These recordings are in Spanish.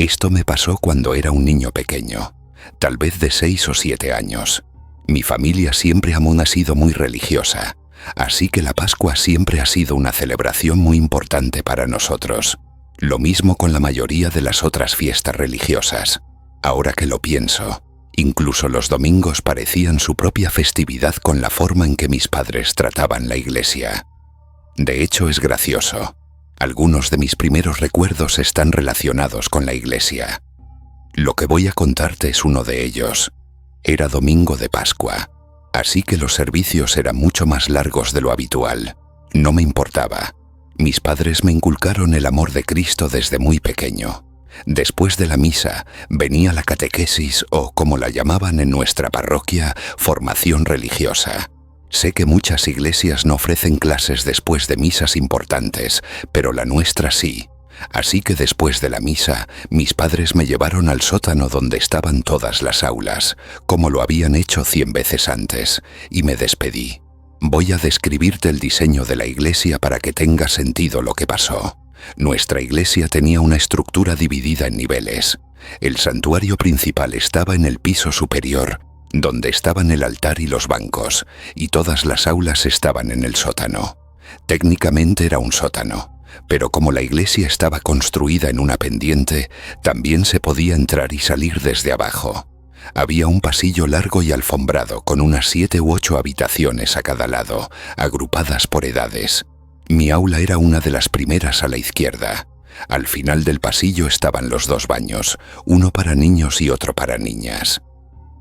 Esto me pasó cuando era un niño pequeño, tal vez de 6 o 7 años. Mi familia siempre aún ha sido muy religiosa, así que la Pascua siempre ha sido una celebración muy importante para nosotros. Lo mismo con la mayoría de las otras fiestas religiosas. Ahora que lo pienso, incluso los domingos parecían su propia festividad con la forma en que mis padres trataban la iglesia. De hecho, es gracioso. Algunos de mis primeros recuerdos están relacionados con la iglesia. Lo que voy a contarte es uno de ellos. Era domingo de Pascua, así que los servicios eran mucho más largos de lo habitual. No me importaba. Mis padres me inculcaron el amor de Cristo desde muy pequeño. Después de la misa, venía la catequesis o, como la llamaban en nuestra parroquia, formación religiosa. Sé que muchas iglesias no ofrecen clases después de misas importantes, pero la nuestra sí. Así que después de la misa, mis padres me llevaron al sótano donde estaban todas las aulas, como lo habían hecho 100 veces antes, y me despedí. Voy a describirte el diseño de la iglesia para que tenga sentido lo que pasó. Nuestra iglesia tenía una estructura dividida en niveles. El santuario principal estaba en el piso superior, donde estaban el altar y los bancos, y todas las aulas estaban en el sótano. Técnicamente era un sótano, pero como la iglesia estaba construida en una pendiente, también se podía entrar y salir desde abajo. Había un pasillo largo y alfombrado con unas 7 u 8 habitaciones a cada lado, agrupadas por edades. Mi aula era una de las primeras a la izquierda. Al final del pasillo estaban los 2 baños, uno para niños y otro para niñas.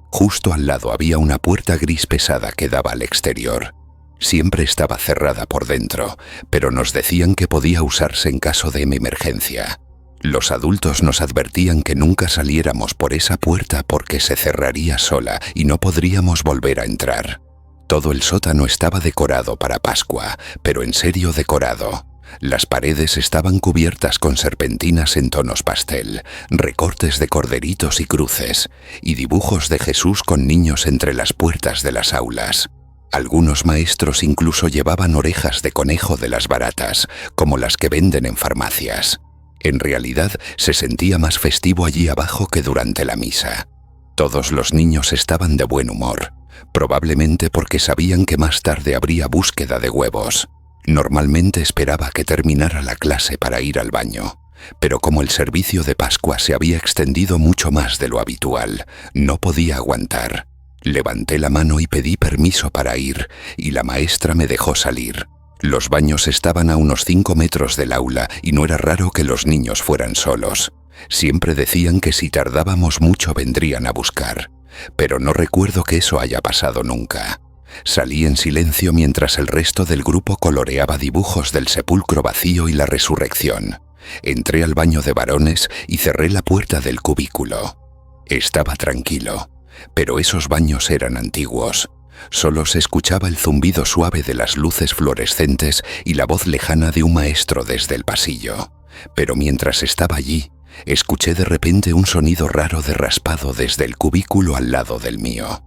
Justo al lado había una puerta gris pesada que daba al exterior. Siempre estaba cerrada por dentro, pero nos decían que podía usarse en caso de emergencia. Los adultos nos advertían que nunca saliéramos por esa puerta porque se cerraría sola y no podríamos volver a entrar. Todo el sótano estaba decorado para Pascua, pero en serio decorado. Las paredes estaban cubiertas con serpentinas en tonos pastel, recortes de corderitos y cruces, y dibujos de Jesús con niños entre las puertas de las aulas. Algunos maestros incluso llevaban orejas de conejo de las baratas, como las que venden en farmacias. En realidad, se sentía más festivo allí abajo que durante la misa. Todos los niños estaban de buen humor, probablemente porque sabían que más tarde habría búsqueda de huevos. Normalmente esperaba que terminara la clase para ir al baño, pero como el servicio de Pascua se había extendido mucho más de lo habitual, no podía aguantar. Levanté la mano y pedí permiso para ir, y la maestra me dejó salir. Los baños estaban a unos 5 metros del aula y no era raro que los niños fueran solos. Siempre decían que si tardábamos mucho vendrían a buscar, pero no recuerdo que eso haya pasado nunca. Salí en silencio mientras el resto del grupo coloreaba dibujos del sepulcro vacío y la resurrección. Entré al baño de varones y cerré la puerta del cubículo. Estaba tranquilo, pero esos baños eran antiguos. Solo se escuchaba el zumbido suave de las luces fluorescentes y la voz lejana de un maestro desde el pasillo. Pero mientras estaba allí, escuché de repente un sonido raro de raspado desde el cubículo al lado del mío.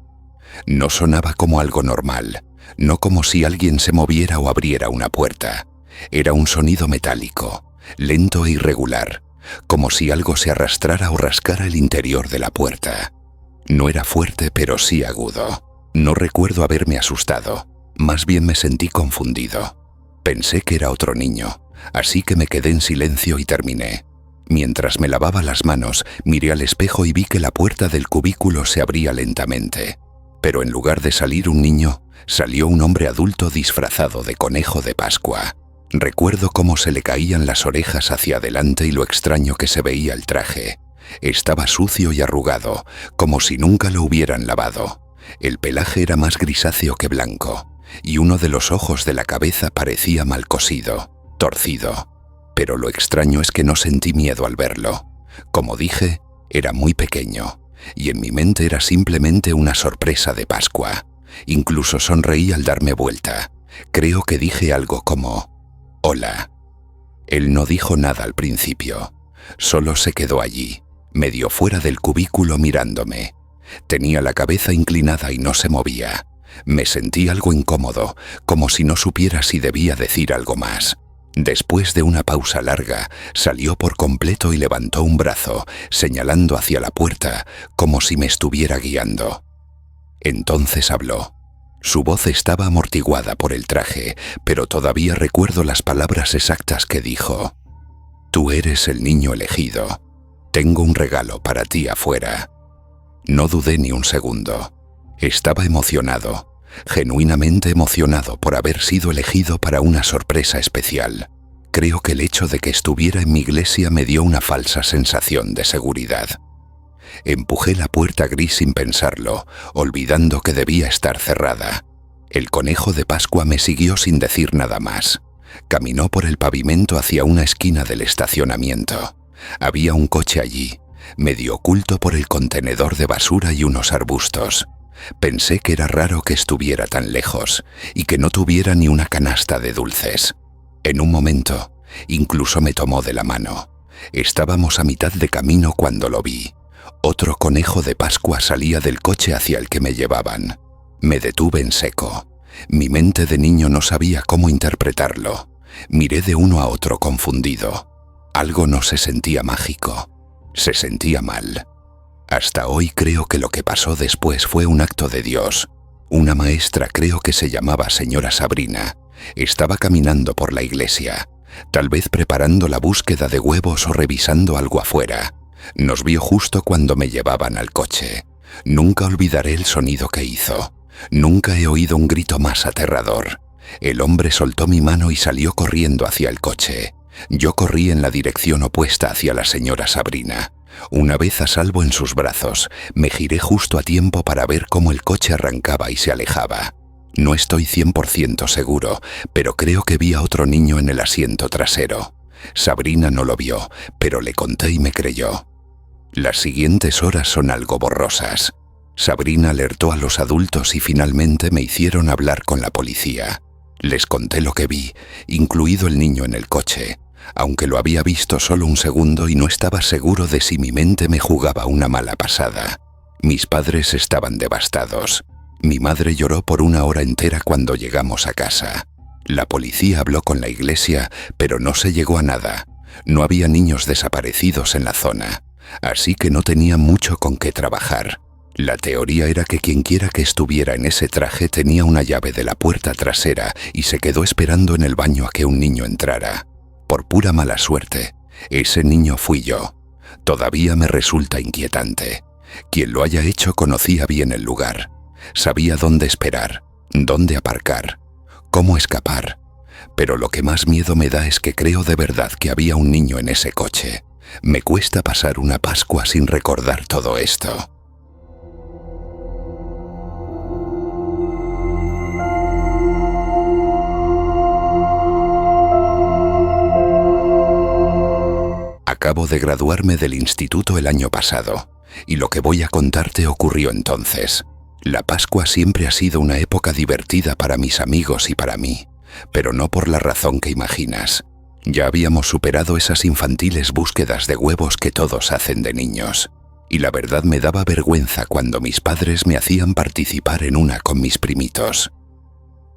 No sonaba como algo normal, no como si alguien se moviera o abriera una puerta. Era un sonido metálico, lento e irregular, como si algo se arrastrara o rascara el interior de la puerta. No era fuerte, pero sí agudo. No recuerdo haberme asustado, más bien me sentí confundido. Pensé que era otro niño, así que me quedé en silencio y terminé. Mientras me lavaba las manos, miré al espejo y vi que la puerta del cubículo se abría lentamente. Pero en lugar de salir un niño, salió un hombre adulto disfrazado de conejo de Pascua. Recuerdo cómo se le caían las orejas hacia adelante y lo extraño que se veía el traje. Estaba sucio y arrugado, como si nunca lo hubieran lavado. El pelaje era más grisáceo que blanco, y uno de los ojos de la cabeza parecía mal cosido, torcido. Pero lo extraño es que no sentí miedo al verlo. Como dije, era muy pequeño, y en mi mente era simplemente una sorpresa de Pascua. Incluso sonreí al darme vuelta. Creo que dije algo como, «Hola». Él no dijo nada al principio, solo se quedó allí, medio fuera del cubículo mirándome. Tenía la cabeza inclinada y no se movía. Me sentí algo incómodo, como si no supiera si debía decir algo más. Después de una pausa larga, salió por completo y levantó un brazo, señalando hacia la puerta, como si me estuviera guiando. Entonces habló. Su voz estaba amortiguada por el traje, pero todavía recuerdo las palabras exactas que dijo. «Tú eres el niño elegido. Tengo un regalo para ti afuera». No dudé ni un segundo. Estaba emocionado, genuinamente emocionado por haber sido elegido para una sorpresa especial. Creo que el hecho de que estuviera en mi iglesia me dio una falsa sensación de seguridad. Empujé la puerta gris sin pensarlo, olvidando que debía estar cerrada. El conejo de Pascua me siguió sin decir nada más. Caminó por el pavimento hacia una esquina del estacionamiento. Había un coche allí, medio oculto por el contenedor de basura y unos arbustos. Pensé que era raro que estuviera tan lejos y que no tuviera ni una canasta de dulces. En un momento, incluso me tomó de la mano. Estábamos a mitad de camino cuando lo vi. Otro conejo de Pascua salía del coche hacia el que me llevaban. Me detuve en seco. Mi mente de niño no sabía cómo interpretarlo. Miré de uno a otro confundido. Algo no se sentía mágico. Se sentía mal. Hasta hoy creo que lo que pasó después fue un acto de Dios. Una maestra, creo que se llamaba señora Sabrina, estaba caminando por la iglesia, tal vez preparando la búsqueda de huevos o revisando algo afuera. Nos vio justo cuando me llevaban al coche. Nunca olvidaré el sonido que hizo. Nunca he oído un grito más aterrador. El hombre soltó mi mano y salió corriendo hacia el coche. Yo corrí en la dirección opuesta hacia la señora Sabrina. Una vez a salvo en sus brazos, me giré justo a tiempo para ver cómo el coche arrancaba y se alejaba. No estoy 100% seguro, pero creo que vi a otro niño en el asiento trasero. Sabrina no lo vio, pero le conté y me creyó. Las siguientes horas son algo borrosas. Sabrina alertó a los adultos y finalmente me hicieron hablar con la policía. Les conté lo que vi, incluido el niño en el coche, aunque lo había visto solo un segundo y no estaba seguro de si mi mente me jugaba una mala pasada. Mis padres estaban devastados. Mi madre lloró por una hora entera cuando llegamos a casa. La policía habló con la iglesia, pero no se llegó a nada. No había niños desaparecidos en la zona, así que no tenía mucho con qué trabajar. La teoría era que quienquiera que estuviera en ese traje tenía una llave de la puerta trasera y se quedó esperando en el baño a que un niño entrara. Por pura mala suerte, ese niño fui yo. Todavía me resulta inquietante. Quien lo haya hecho conocía bien el lugar. Sabía dónde esperar, dónde aparcar, cómo escapar. Pero lo que más miedo me da es que creo de verdad que había un niño en ese coche. Me cuesta pasar una Pascua sin recordar todo esto. Acabo de graduarme del instituto el año pasado, y lo que voy a contarte ocurrió entonces. La Pascua siempre ha sido una época divertida para mis amigos y para mí, pero no por la razón que imaginas. Ya habíamos superado esas infantiles búsquedas de huevos que todos hacen de niños, y la verdad me daba vergüenza cuando mis padres me hacían participar en una con mis primitos.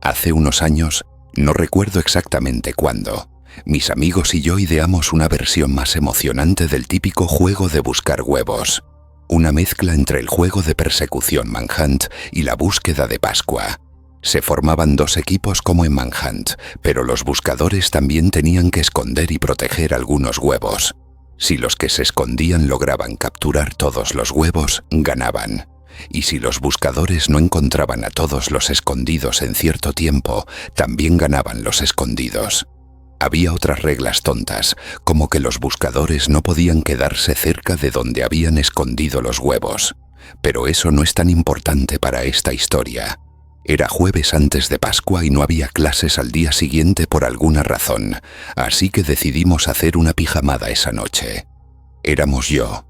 Hace unos años, no recuerdo exactamente cuándo, mis amigos y yo ideamos una versión más emocionante del típico juego de buscar huevos. Una mezcla entre el juego de persecución Manhunt y la búsqueda de Pascua. Se formaban dos equipos como en Manhunt, pero los buscadores también tenían que esconder y proteger algunos huevos. Si los que se escondían lograban capturar todos los huevos, ganaban. Y si los buscadores no encontraban a todos los escondidos en cierto tiempo, también ganaban los escondidos. Había otras reglas tontas, como que los buscadores no podían quedarse cerca de donde habían escondido los huevos. Pero eso no es tan importante para esta historia. Era jueves antes de Pascua y no había clases al día siguiente por alguna razón, así que decidimos hacer una pijamada esa noche. Éramos yo,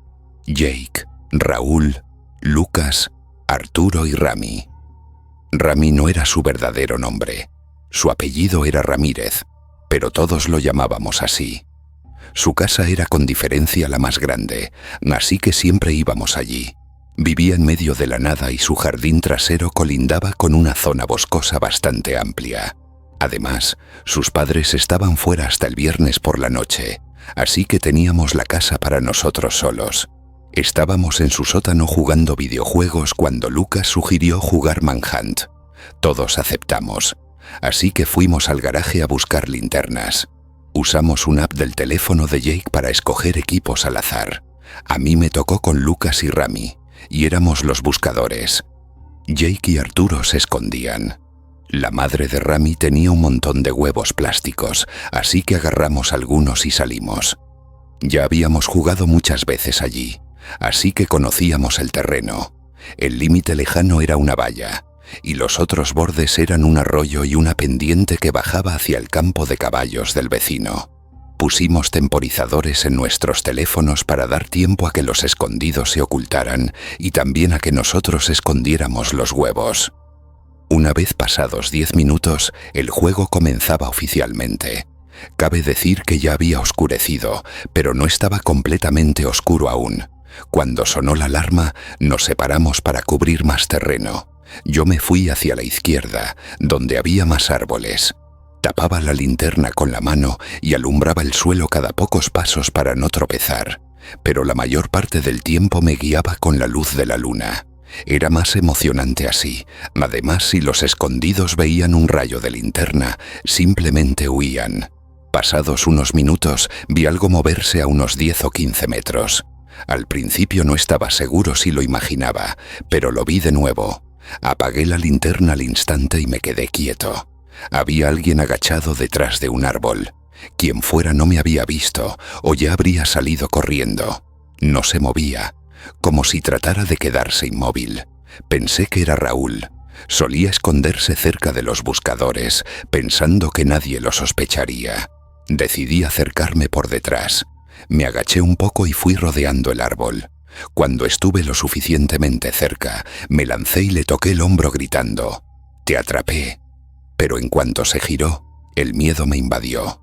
Jake, Raúl, Lucas, Arturo y Rami. Rami no era su verdadero nombre. Su apellido era Ramírez, pero todos lo llamábamos así. Su casa era con diferencia la más grande, así que siempre íbamos allí. Vivía en medio de la nada y su jardín trasero colindaba con una zona boscosa bastante amplia. Además, sus padres estaban fuera hasta el viernes por la noche, así que teníamos la casa para nosotros solos. Estábamos en su sótano jugando videojuegos cuando Lucas sugirió jugar Manhunt. Todos aceptamos, así que fuimos al garaje a buscar linternas. Usamos una app del teléfono de Jake para escoger equipos al azar. A mí me tocó con Lucas y Rami, y éramos los buscadores. Jake y Arturo se escondían. La madre de Rami tenía un montón de huevos plásticos, así que agarramos algunos y salimos. Ya habíamos jugado muchas veces allí, así que conocíamos el terreno. El límite lejano era una valla, y los otros bordes eran un arroyo y una pendiente que bajaba hacia el campo de caballos del vecino. Pusimos temporizadores en nuestros teléfonos para dar tiempo a que los escondidos se ocultaran y también a que nosotros escondiéramos los huevos. Una vez pasados 10 minutos, el juego comenzaba oficialmente. Cabe decir que ya había oscurecido, pero no estaba completamente oscuro aún. Cuando sonó la alarma, nos separamos para cubrir más terreno. Yo me fui hacia la izquierda, donde había más árboles. Tapaba la linterna con la mano y alumbraba el suelo cada pocos pasos para no tropezar, pero la mayor parte del tiempo me guiaba con la luz de la luna. Era más emocionante así. Además, si los escondidos veían un rayo de linterna, simplemente huían. Pasados unos minutos, vi algo moverse a unos 10 o 15 metros. Al principio no estaba seguro si lo imaginaba, pero lo vi de nuevo. Apagué la linterna al instante y me quedé quieto. Había alguien agachado detrás de un árbol. Quien fuera no me había visto, o ya habría salido corriendo. No se movía, como si tratara de quedarse inmóvil. Pensé que era Raúl. Solía esconderse cerca de los buscadores, pensando que nadie lo sospecharía. Decidí acercarme por detrás. Me agaché un poco y fui rodeando el árbol. Cuando estuve lo suficientemente cerca, me lancé y le toqué el hombro gritando: «Te atrapé». Pero en cuanto se giró, el miedo me invadió.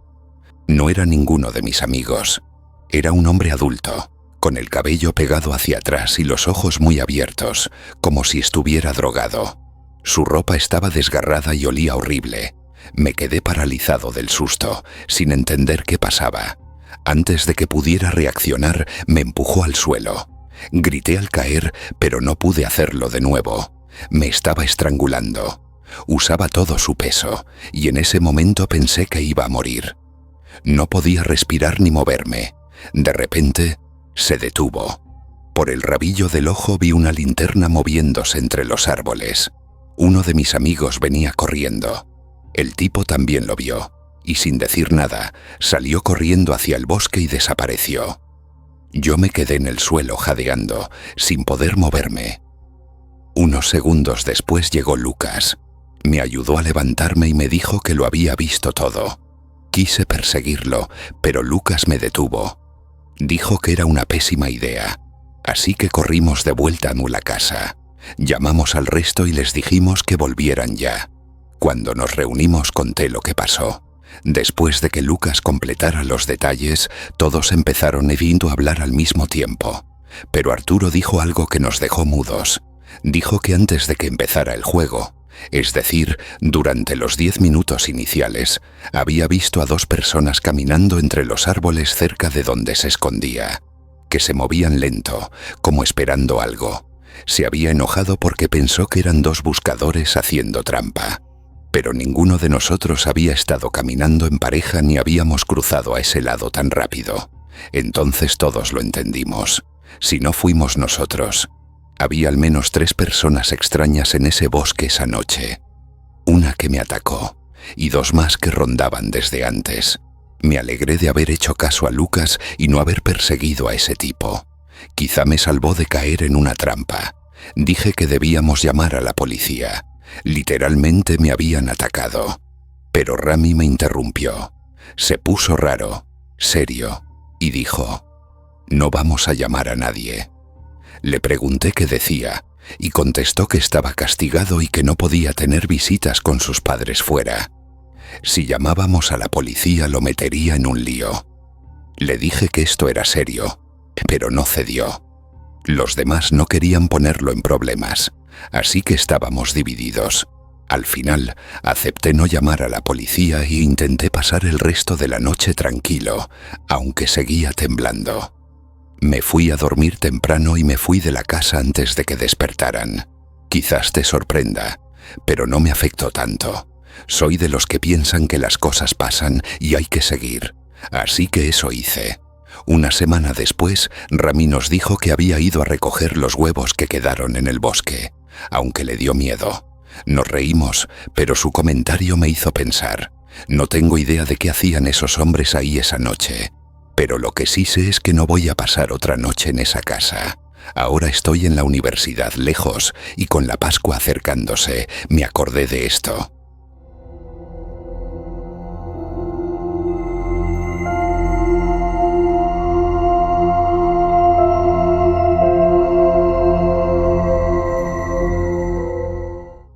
No era ninguno de mis amigos. Era un hombre adulto, con el cabello pegado hacia atrás y los ojos muy abiertos, como si estuviera drogado. Su ropa estaba desgarrada y olía horrible. Me quedé paralizado del susto, sin entender qué pasaba. Antes de que pudiera reaccionar, me empujó al suelo. Grité al caer, pero no pude hacerlo de nuevo. Me estaba estrangulando. Usaba todo su peso, y en ese momento pensé que iba a morir. No podía respirar ni moverme. De repente, se detuvo. Por el rabillo del ojo vi una linterna moviéndose entre los árboles. Uno de mis amigos venía corriendo. El tipo también lo vio, y sin decir nada, salió corriendo hacia el bosque y desapareció. Yo me quedé en el suelo jadeando, sin poder moverme. Unos segundos después llegó Lucas. Me ayudó a levantarme y me dijo que lo había visto todo. Quise perseguirlo, pero Lucas me detuvo. Dijo que era una pésima idea, así que corrimos de vuelta a la casa. Llamamos al resto y les dijimos que volvieran ya. Cuando nos reunimos conté lo que pasó. Después de que Lucas completara los detalles, todos empezaron a hablar al mismo tiempo. Pero Arturo dijo algo que nos dejó mudos. Dijo que antes de que empezara el juego, es decir, durante los 10 minutos iniciales, había visto a 2 personas caminando entre los árboles cerca de donde se escondía, que se movían lento, como esperando algo. Se había enojado porque pensó que eran 2 buscadores haciendo trampa. Pero ninguno de nosotros había estado caminando en pareja ni habíamos cruzado a ese lado tan rápido. Entonces todos lo entendimos. Si no fuimos nosotros, había al menos 3 personas extrañas en ese bosque esa noche. Una que me atacó, y 2 más que rondaban desde antes. Me alegré de haber hecho caso a Lucas y no haber perseguido a ese tipo. Quizá me salvó de caer en una trampa. Dije que debíamos llamar a la policía. Literalmente me habían atacado. Pero Rami me interrumpió. Se puso raro, serio, y dijo: «No vamos a llamar a nadie». Le pregunté qué decía, y contestó que estaba castigado y que no podía tener visitas con sus padres fuera. Si llamábamos a la policía lo metería en un lío. Le dije que esto era serio, pero no cedió. Los demás no querían ponerlo en problemas, así que estábamos divididos. Al final, acepté no llamar a la policía e intenté pasar el resto de la noche tranquilo, aunque seguía temblando. Me fui a dormir temprano y me fui de la casa antes de que despertaran. Quizás te sorprenda, pero no me afectó tanto. Soy de los que piensan que las cosas pasan y hay que seguir, así que eso hice. Una semana después, Rami nos dijo que había ido a recoger los huevos que quedaron en el bosque, aunque le dio miedo. Nos reímos, pero su comentario me hizo pensar. No tengo idea de qué hacían esos hombres ahí esa noche, pero lo que sí sé es que no voy a pasar otra noche en esa casa. Ahora estoy en la universidad lejos y con la Pascua acercándose, me acordé de esto.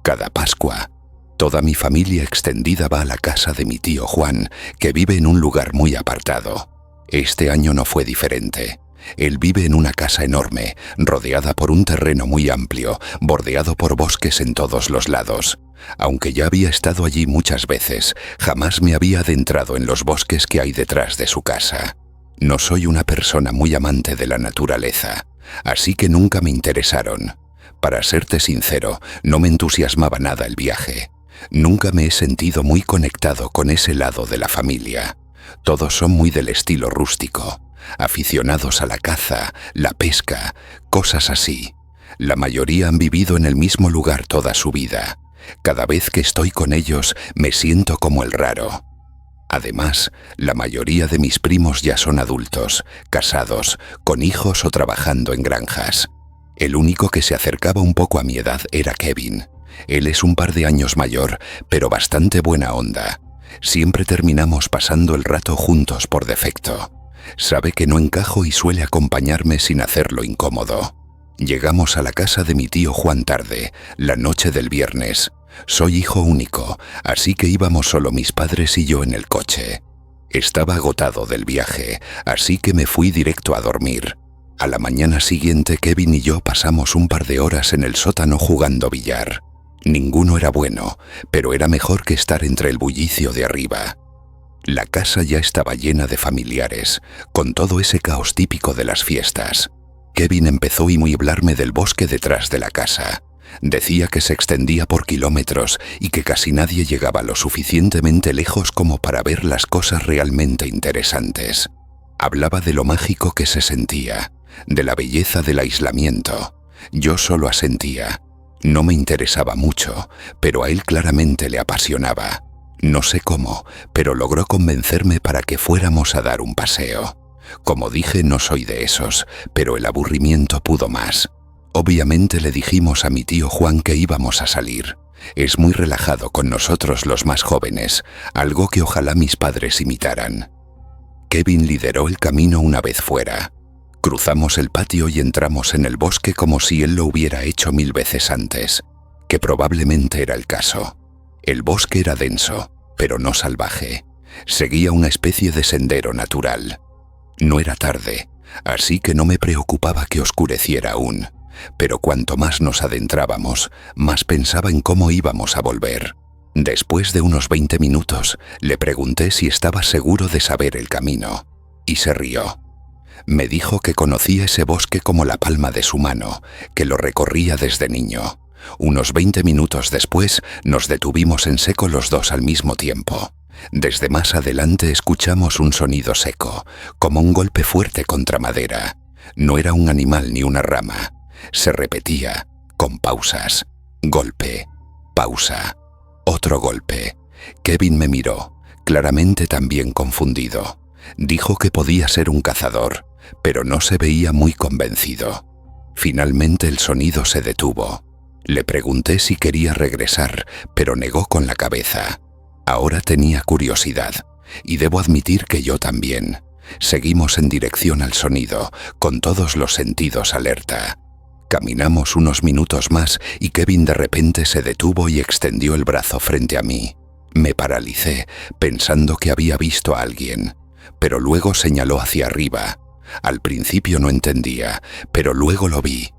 Cada Pascua, toda mi familia extendida va a la casa de mi tío Juan, que vive en un lugar muy apartado. Este año no fue diferente. Él vive en una casa enorme, rodeada por un terreno muy amplio, bordeado por bosques en todos los lados. Aunque ya había estado allí muchas veces, jamás me había adentrado en los bosques que hay detrás de su casa. No soy una persona muy amante de la naturaleza, así que nunca me interesaron. Para serte sincero, no me entusiasmaba nada el viaje. Nunca me he sentido muy conectado con ese lado de la familia. Todos son muy del estilo rústico, aficionados a la caza, la pesca, cosas así. La mayoría han vivido en el mismo lugar toda su vida. Cada vez que estoy con ellos me siento como el raro. Además, la mayoría de mis primos ya son adultos, casados, con hijos o trabajando en granjas. El único que se acercaba un poco a mi edad era Kevin. Él es un par de años mayor, pero bastante buena onda. Siempre terminamos pasando el rato juntos por defecto. Sabe que no encajo y suele acompañarme sin hacerlo incómodo. Llegamos a la casa de mi tío Juan tarde, la noche del viernes. Soy hijo único, así que íbamos solo mis padres y yo en el coche. Estaba agotado del viaje, así que me fui directo a dormir. A la mañana siguiente, Kevin y yo pasamos un par de horas en el sótano jugando billar. Ninguno era bueno, pero era mejor que estar entre el bullicio de arriba. La casa ya estaba llena de familiares, con todo ese caos típico de las fiestas. Kevin empezó a hablarme del bosque detrás de la casa. Decía que se extendía por kilómetros y que casi nadie llegaba lo suficientemente lejos como para ver las cosas realmente interesantes. Hablaba de lo mágico que se sentía, de la belleza del aislamiento. Yo solo asentía. No me interesaba mucho, pero a él claramente le apasionaba. No sé cómo, pero logró convencerme para que fuéramos a dar un paseo. Como dije, no soy de esos, pero el aburrimiento pudo más. Obviamente le dijimos a mi tío Juan que íbamos a salir. Es muy relajado con nosotros los más jóvenes, algo que ojalá mis padres imitaran. Kevin lideró el camino una vez fuera. Cruzamos el patio y entramos en el bosque como si él lo hubiera hecho 1000 veces antes, que probablemente era el caso. El bosque era denso, pero no salvaje. Seguía una especie de sendero natural. No era tarde, así que no me preocupaba que oscureciera aún, pero cuanto más nos adentrábamos, más pensaba en cómo íbamos a volver. Después de unos 20 minutos, le pregunté si estaba seguro de saber el camino, y se rió. Me dijo que conocía ese bosque como la palma de su mano, que lo recorría desde niño. Unos 20 minutos después, nos detuvimos en seco los dos al mismo tiempo. Desde más adelante escuchamos un sonido seco, como un golpe fuerte contra madera. No era un animal ni una rama. Se repetía, con pausas. Golpe, pausa, otro golpe. Kevin me miró, claramente también confundido. Dijo que podía ser un cazador, pero no se veía muy convencido. Finalmente el sonido se detuvo. Le pregunté si quería regresar, pero negó con la cabeza. Ahora tenía curiosidad, y debo admitir que yo también. Seguimos en dirección al sonido, con todos los sentidos alerta. Caminamos unos minutos más y Kevin de repente se detuvo y extendió el brazo frente a mí. Me paralicé, pensando que había visto a alguien, pero luego señaló hacia arriba. Al principio no entendía, pero luego lo vi.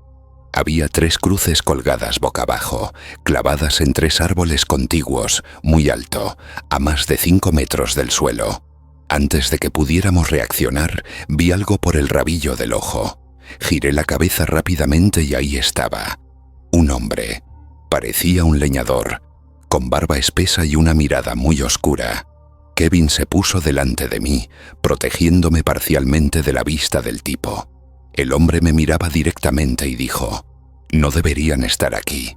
Había 3 cruces colgadas boca abajo, clavadas en 3 árboles contiguos, muy alto, a más de 5 metros del suelo. Antes de que pudiéramos reaccionar, vi algo por el rabillo del ojo. Giré la cabeza rápidamente y ahí estaba. Un hombre. Parecía un leñador, con barba espesa y una mirada muy oscura. Kevin se puso delante de mí, protegiéndome parcialmente de la vista del tipo. El hombre me miraba directamente y dijo: «No deberían estar aquí».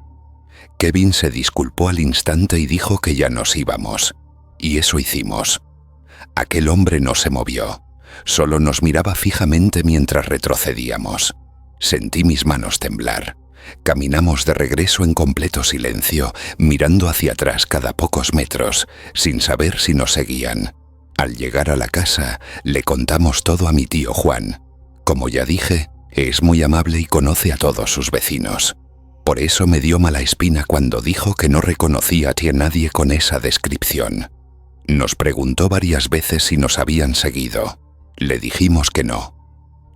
Kevin se disculpó al instante y dijo que ya nos íbamos. Y eso hicimos. Aquel hombre no se movió, solo nos miraba fijamente mientras retrocedíamos. Sentí mis manos temblar. Caminamos de regreso en completo silencio, mirando hacia atrás cada pocos metros, sin saber si nos seguían. Al llegar a la casa, le contamos todo a mi tío Juan. Como ya dije, es muy amable y conoce a todos sus vecinos. Por eso me dio mala espina cuando dijo que no reconocía a nadie con esa descripción. Nos preguntó varias veces si nos habían seguido. Le dijimos que no.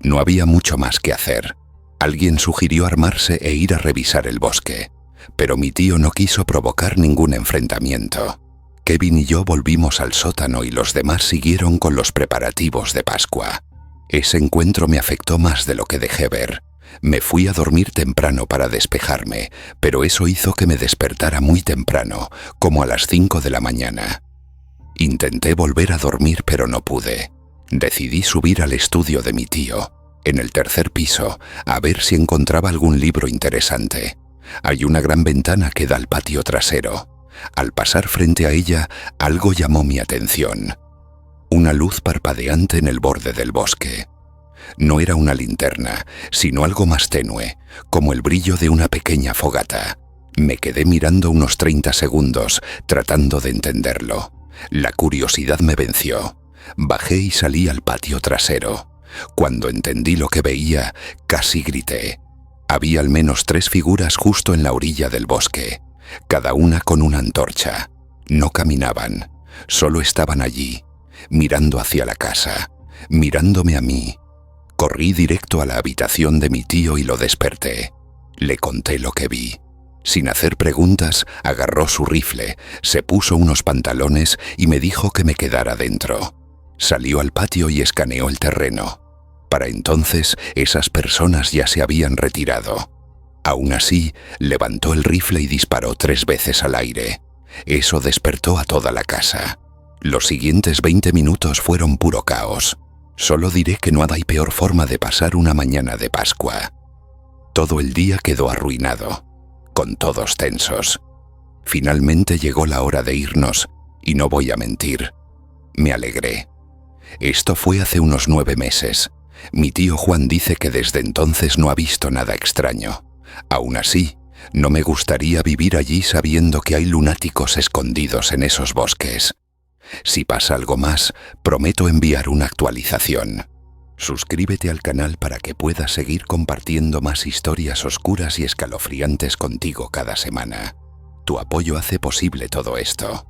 No había mucho más que hacer. Alguien sugirió armarse e ir a revisar el bosque, pero mi tío no quiso provocar ningún enfrentamiento. Kevin y yo volvimos al sótano y los demás siguieron con los preparativos de Pascua. Ese encuentro me afectó más de lo que dejé ver. Me fui a dormir temprano para despejarme, pero eso hizo que me despertara muy temprano, como a las 5 de la mañana. Intenté volver a dormir, pero no pude. Decidí subir al estudio de mi tío, en el 3er piso, a ver si encontraba algún libro interesante. Hay una gran ventana que da al patio trasero. Al pasar frente a ella, algo llamó mi atención. Una luz parpadeante en el borde del bosque. No era una linterna, sino algo más tenue, como el brillo de una pequeña fogata. Me quedé mirando unos 30 segundos, tratando de entenderlo. La curiosidad me venció. Bajé y salí al patio trasero. Cuando entendí lo que veía, casi grité. Había al menos 3 figuras justo en la orilla del bosque, cada una con una antorcha. No caminaban, solo estaban allí, mirando hacia la casa, mirándome a mí. Corrí directo a la habitación de mi tío y lo desperté. Le conté lo que vi. Sin hacer preguntas, agarró su rifle, se puso unos pantalones y me dijo que me quedara dentro. Salió al patio y escaneó el terreno. Para entonces, esas personas ya se habían retirado. Aún así, levantó el rifle y disparó 3 veces al aire. Eso despertó a toda la casa. Los siguientes 20 minutos fueron puro caos. Solo diré que no hay peor forma de pasar una mañana de Pascua. Todo el día quedó arruinado, con todos tensos. Finalmente llegó la hora de irnos, y no voy a mentir, me alegré. Esto fue hace unos 9 meses. Mi tío Juan dice que desde entonces no ha visto nada extraño. Aún así, no me gustaría vivir allí sabiendo que hay lunáticos escondidos en esos bosques. Si pasa algo más, prometo enviar una actualización. Suscríbete al canal para que puedas seguir compartiendo más historias oscuras y escalofriantes contigo cada semana. Tu apoyo hace posible todo esto.